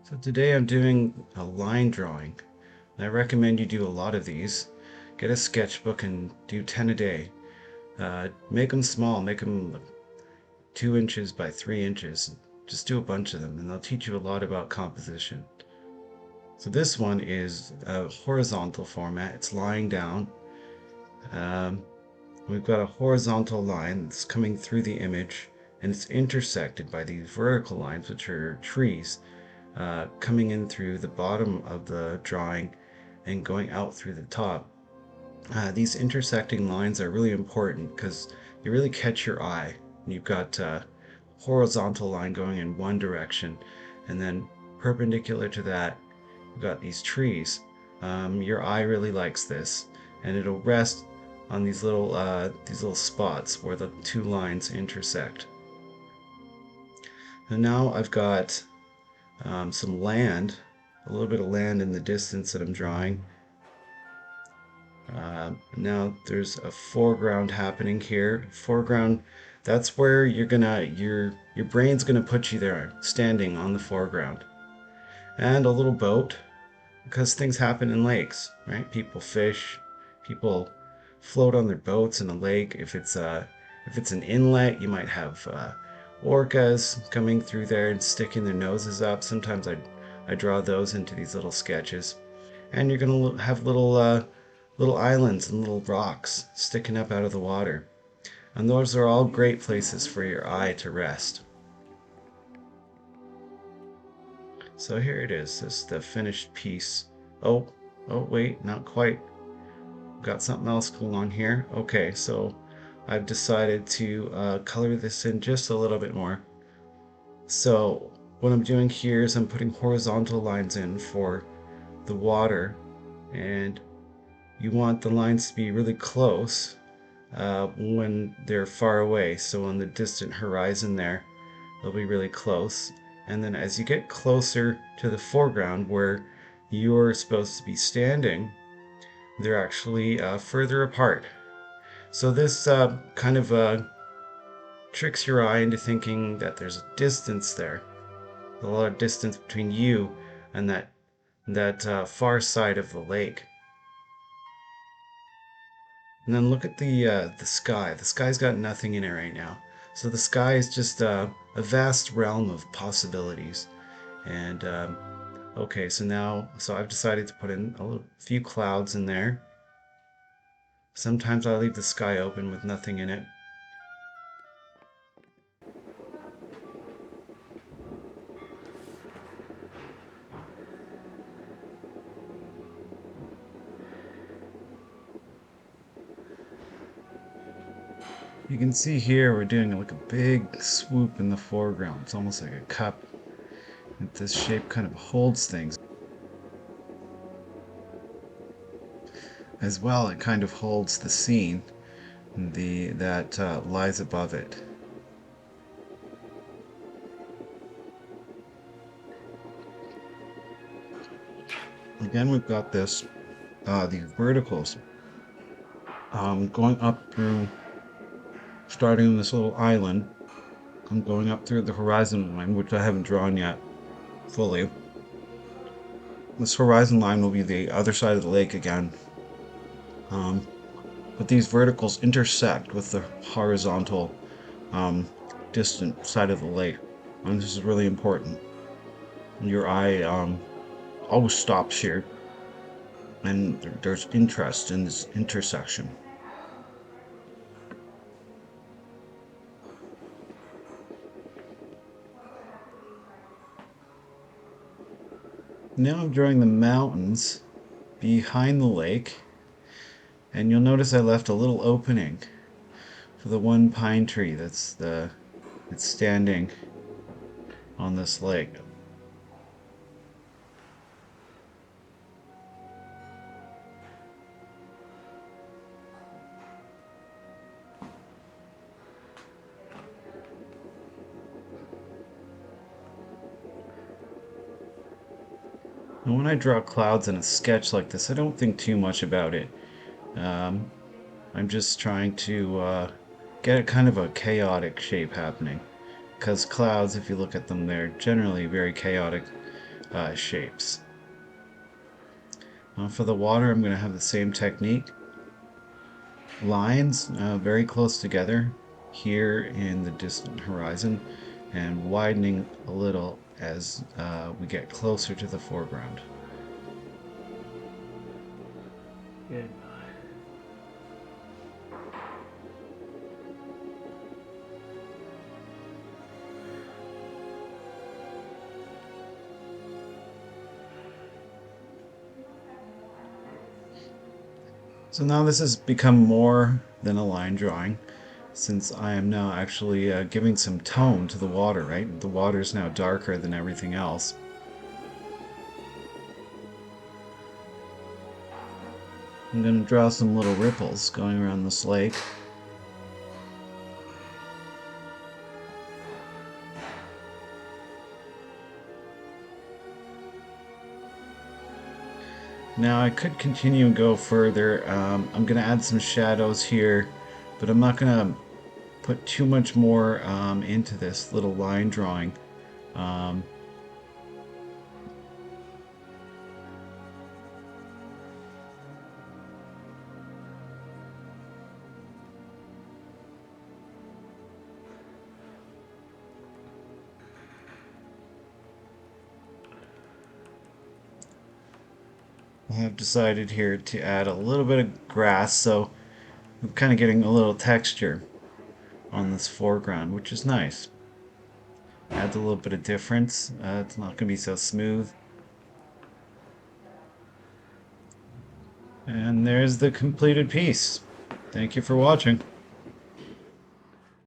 So today I'm doing a line drawing. And I recommend you do a lot of these. Get a sketchbook and do 10 a day. Make them small, make them 2 inches by 3 inches. Just do a bunch of them and they'll teach you a lot about composition. So this one is a horizontal format. It's lying down. Um, we've got a horizontal line that's coming through the image and it's intersected by these vertical lines, which are trees. Coming in through the bottom of the drawing and going out through the top. These intersecting lines are really important because they really catch your eye. You've got a horizontal line going in one direction, and then perpendicular to that, you've got these trees. Your eye really likes this, and it'll rest on these little spots where the two lines intersect. And now I've got some land, a little bit of land in the distance that I'm drawing. Now there's a foreground happening here. Foreground, that's where your brain's gonna put you there, standing on the foreground. And a little boat, because things happen in lakes, right? People fish, people float on their boats in a lake. If it's an inlet, you might have orcas coming through there and sticking their noses up. Sometimes I draw those into these little sketches. And you're gonna have little islands and little rocks sticking up out of the water. And those are all great places for your eye to rest. So here it is. This is the finished piece. Oh, oh wait, not quite. Got something else going on here. Okay, so I've decided to color this in just a little bit more. So what I'm doing here is I'm putting horizontal lines in for the water, and you want the lines to be really close when they're far away. So on the distant horizon there, they'll be really close. And then as you get closer to the foreground where you're supposed to be standing, they're actually further apart. So this kind of tricks your eye into thinking that there's a distance there, a lot of distance between you and that far side of the lake. And then look at the sky. The sky's got nothing in it right now. So the sky is just a vast realm of possibilities. And okay, so I've decided to put in few clouds in there. Sometimes I leave the sky open with nothing in it. You can see here we're doing like a big swoop in the foreground. It's almost like a cup. This shape kind of holds things. As well, it kind of holds the scene that lies above it. Again, we've got these verticals going up through, starting in this little island. I'm going up through the horizon line, which I haven't drawn yet fully. This horizon line will be the other side of the lake again. Um, but these verticals intersect with the horizontal um, distant side of the lake. And this is really important. Your eye always stops here, and there's interest in this intersection. Now I'm drawing the mountains behind the lake, and you'll notice I left a little opening for the one pine tree it's standing on this lake. And when I draw clouds in a sketch like this, I don't think too much about it. Um, I'm just trying to get a kind of a chaotic shape happening. Because clouds, if you look at them, they're generally very chaotic. shapes. For the water, I'm going to have the same technique. Lines very close together here in the distant horizon, and widening a little as we get closer to the foreground. Good. So now this has become more than a line drawing, since I am now actually giving some tone to the water, right? The water is now darker than everything else. I'm going to draw some little ripples going around this lake. Now I could continue and go further. I'm going to add some shadows here, but I'm not going to put too much more into this little line drawing. Um, I've decided here to add a little bit of grass, so I'm kind of getting a little texture on this foreground, which is nice. Adds a little bit of difference. It's not going to be so smooth. And there's the completed piece. Thank you for watching.